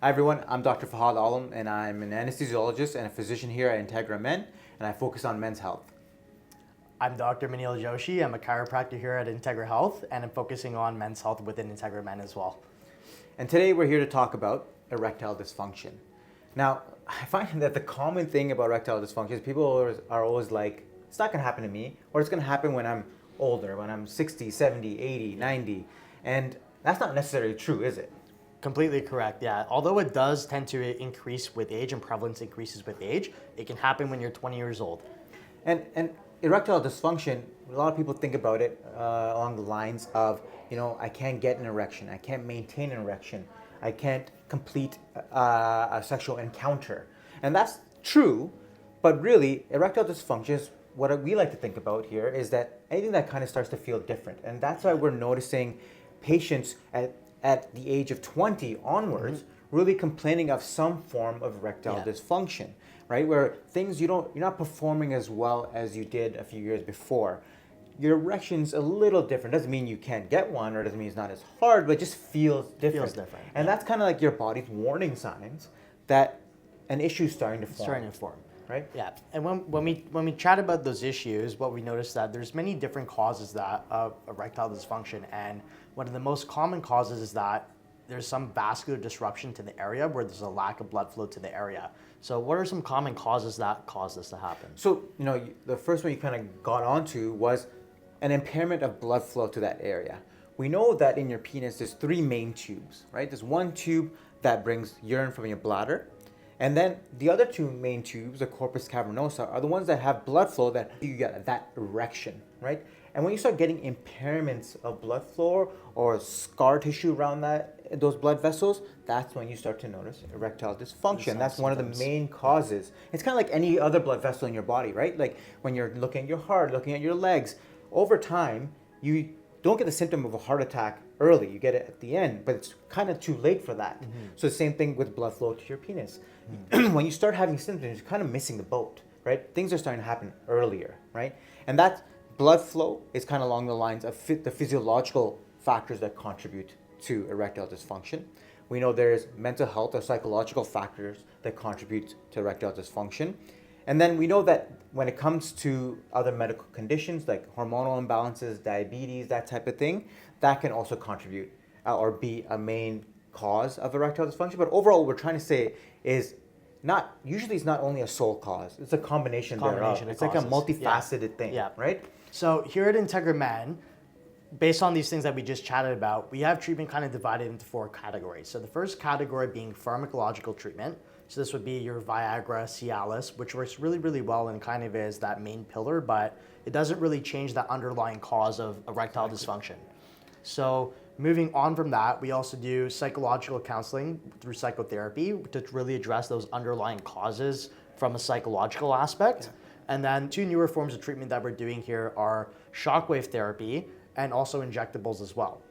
Hi everyone, I'm Dr. Fahad Alam and I'm an anesthesiologist and a physician here at Integra Men, and I focus on men's health. I'm Dr. Maneil Joshi. I'm a chiropractor here at Integra Health, and I'm focusing on men's health within Integra Men as well. And today we're here to talk about erectile dysfunction. Now, I find that the common thing about erectile dysfunction is people are always like, it's not going to happen to me, or it's going to happen when I'm older, when I'm 60, 70, 80, 90. And that's not necessarily true, is it? Completely correct, yeah. Although it does tend to increase with age and prevalence increases with age, it can happen when you're 20 years old. And erectile dysfunction, a lot of people think about it along the lines of, I can't get an erection, I can't maintain an erection, I can't complete a sexual encounter. And that's true, but really, erectile dysfunction is what we like to think about here is that anything that kind of starts to feel different. And that's why we're noticing patients at the age of 20 onwards really complaining of some form of erectile dysfunction, right? Where things you're not performing as well as you did a few years before. Your erection's a little different. Doesn't mean you can't get one, or doesn't mean it's not as hard, but it just feels different. And that's kind of like your body's warning signs that an issue's starting to form. Right? Yeah, and when we chat about those issues, what we notice that there's many different causes of erectile dysfunction, and one of the most common causes is that there's some vascular disruption to the area where there's a lack of blood flow to the area. So what are some common causes that cause this to happen? So, the first one you kind of got onto was an impairment of blood flow to that area. We know that in your penis there's three main tubes, right? There's one tube that brings urine from your bladder. And then the other two main tubes, the corpus cavernosa, are the ones that have blood flow that you get that erection, right? And when you start getting impairments of blood flow or scar tissue around those blood vessels, that's when you start to notice erectile dysfunction. That's one of the main causes. It's kind of like any other blood vessel in your body, right? Like when you're looking at your heart, looking at your legs, over time, you don't get the symptom of a heart attack early. You get it at the end, but it's kind of too late for that. So the same thing with blood flow to your penis. When you start having symptoms, you're kind of missing the boat, right? Things are starting to happen earlier, right? And that blood flow is kind of along the lines of the physiological factors that contribute to erectile dysfunction. We know there's mental health or psychological factors that contribute to erectile dysfunction. And then we know that when it comes to other medical conditions like hormonal imbalances, diabetes, that type of thing, that can also contribute or be a main cause of erectile dysfunction. But overall, what we're trying to say is usually it's not only a sole cause, it's a combination thereof. It's like a multifaceted thing, right? So here at Integra Men, based on these things that we just chatted about, we have treatment kind of divided into 4 categories. So the first category being pharmacological treatment. So this would be your Viagra, Cialis, which works really, really well and kind of is that main pillar, but it doesn't really change the underlying cause of erectile dysfunction. So moving on from that, we also do psychological counseling through psychotherapy to really address those underlying causes from a psychological aspect. And then 2 newer forms of treatment that we're doing here are shockwave therapy and also injectables as well.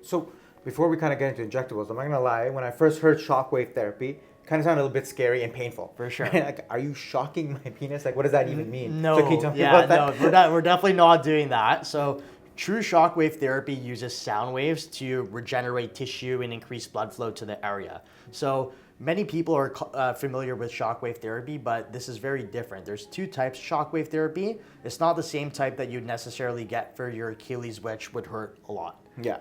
So before we kind of get into injectables, I'm not gonna lie, when I first heard shockwave therapy, kind of sounded a little bit scary and painful. For sure. Like, are you shocking my penis? Like, what does that even mean? No, so can you tell me about that? No, we're definitely not doing that. So true shockwave therapy uses sound waves to regenerate tissue and increase blood flow to the area. So many people are familiar with shockwave therapy, but this is very different. There's 2 types of shockwave therapy. It's not the same type that you'd necessarily get for your Achilles, which would hurt a lot. Yeah.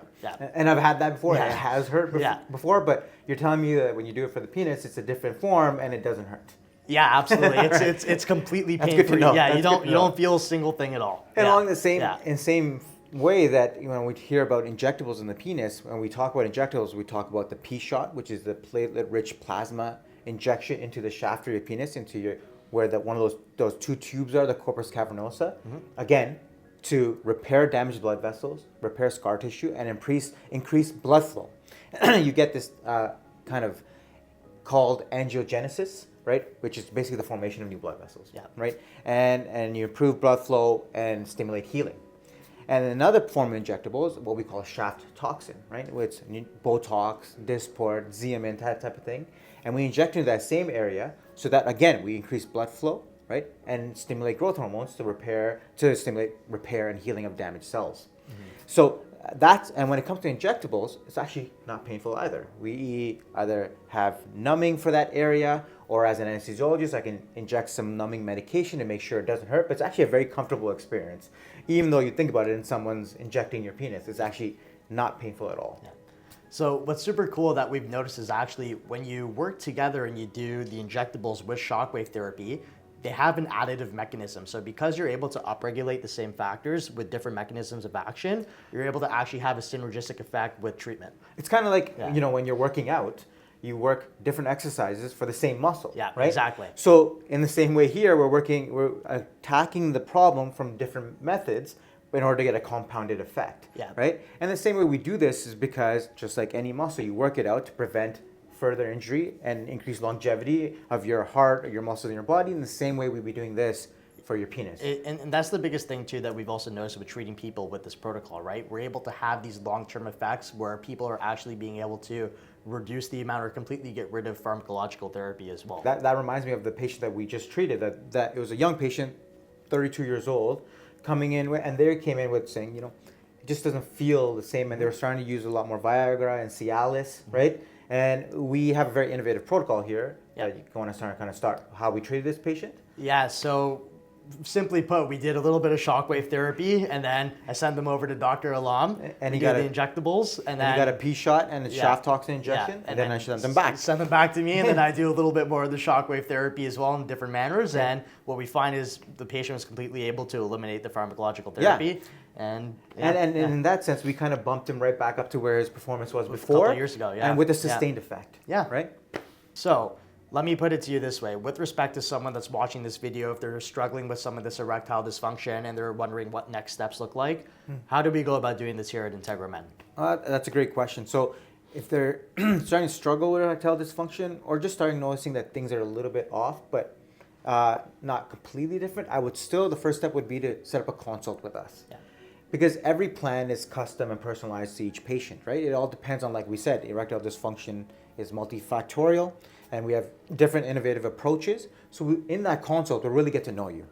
And I've had that before. Yeah. It has hurt before, but you're telling me that when you do it for the penis, it's a different form and it doesn't hurt. Yeah, absolutely. It's completely pain-free. That's good to know. Yeah, you don't feel a single thing at all. And along the same way that when we hear about injectables in the penis, when we talk about injectables, we talk about the P shot, which is the platelet-rich plasma injection into the shaft of your penis, where one of those 2 tubes are, the corpus cavernosa. Again, to repair damaged blood vessels, repair scar tissue, and increase blood flow. You get this kind of called angiogenesis, right? Which is basically the formation of new blood vessels, right? And you improve blood flow and stimulate healing. And another form of injectable is what we call shaft toxin, right? It's Botox, Dysport, Xeomin, that type of thing. And we inject into that same area so that, again, we increase blood flow, right? And stimulate growth hormones to stimulate repair and healing of damaged cells. So and when it comes to injectables, it's actually not painful either. We either have numbing for that area, or as an anesthesiologist, I can inject some numbing medication to make sure it doesn't hurt. But it's actually a very comfortable experience. Even though you think about it and someone's injecting your penis, it's actually not painful at all. Yeah. So what's super cool that we've noticed is actually when you work together and you do the injectables with shockwave therapy, they have an additive mechanism. So because you're able to upregulate the same factors with different mechanisms of action, you're able to actually have a synergistic effect with treatment. It's kind of like, when you're working out, you work different exercises for the same muscle, right? Exactly. So in the same way here, we're attacking the problem from different methods in order to get a compounded effect, right? And the same way we do this is because just like any muscle, you work it out to prevent further injury and increase longevity of your heart or your muscles in your body. In the same way we'd be doing this for your penis. And that's the biggest thing too that we've also noticed with treating people with this protocol, right? We're able to have these long-term effects where people are actually being able to reduce the amount or completely get rid of pharmacological therapy as well. That reminds me of the patient that we just treated, that it was a young patient, 32 years old, coming in, and they came in with saying, it just doesn't feel the same, and they were starting to use a lot more Viagra and Cialis, right? And we have a very innovative protocol here. You want to start how we treated this patient? Yeah, so simply put, we did a little bit of shockwave therapy, and then I sent them over to Dr. Alam, and he got the injectables, and then he got a P shot and a shaft toxin injection, and then I sent them back. Send them back to me, and then I do a little bit more of the shockwave therapy as well in different manners. And what we find is the patient was completely able to eliminate the pharmacological therapy. And in that sense, we kind of bumped him right back up to where his performance was before. A couple years ago, and with a sustained effect. Yeah. Right? So let me put it to you this way. With respect to someone that's watching this video, if they're struggling with some of this erectile dysfunction and they're wondering what next steps look like, how do we go about doing this here at Integra Men? That's a great question. So if they're starting to struggle with erectile dysfunction or just starting noticing that things are a little bit off, but not completely different, the first step would be to set up a consult with us. Yeah. Because every plan is custom and personalized to each patient, right? It all depends on, like we said, erectile dysfunction is multifactorial, and we have different innovative approaches. So in that consult, we'll really get to know you.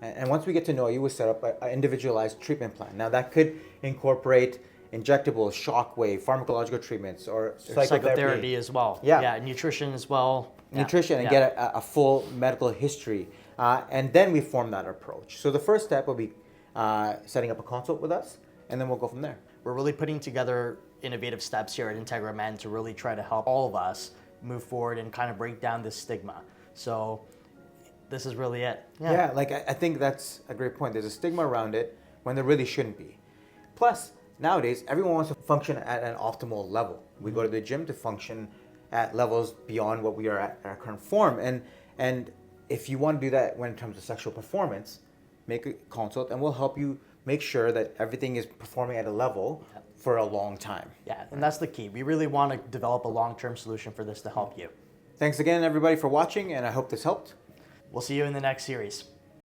And once we get to know you, we set up an individualized treatment plan. Now that could incorporate injectables, shockwave, pharmacological treatments, or psychotherapy as well. Yeah, nutrition as well. Nutrition, and get a full medical history. And then we form that approach. So the first step will be setting up a consult with us, and then we'll go from there. We're really putting together innovative steps here at Integra Men to really try to help all of us move forward and kind of break down this stigma. So this is really it. Yeah, I think that's a great point. There's a stigma around it when there really shouldn't be. Plus, nowadays, everyone wants to function at an optimal level. We go to the gym to function at levels beyond what we are at our current form. And if you want to do that when it comes to sexual performance, make a consult and we'll help you make sure that everything is performing at a level for a long time. Yeah, and that's the key. We really want to develop a long-term solution for this to help you. Thanks again, everybody, for watching, and I hope this helped. We'll see you in the next series.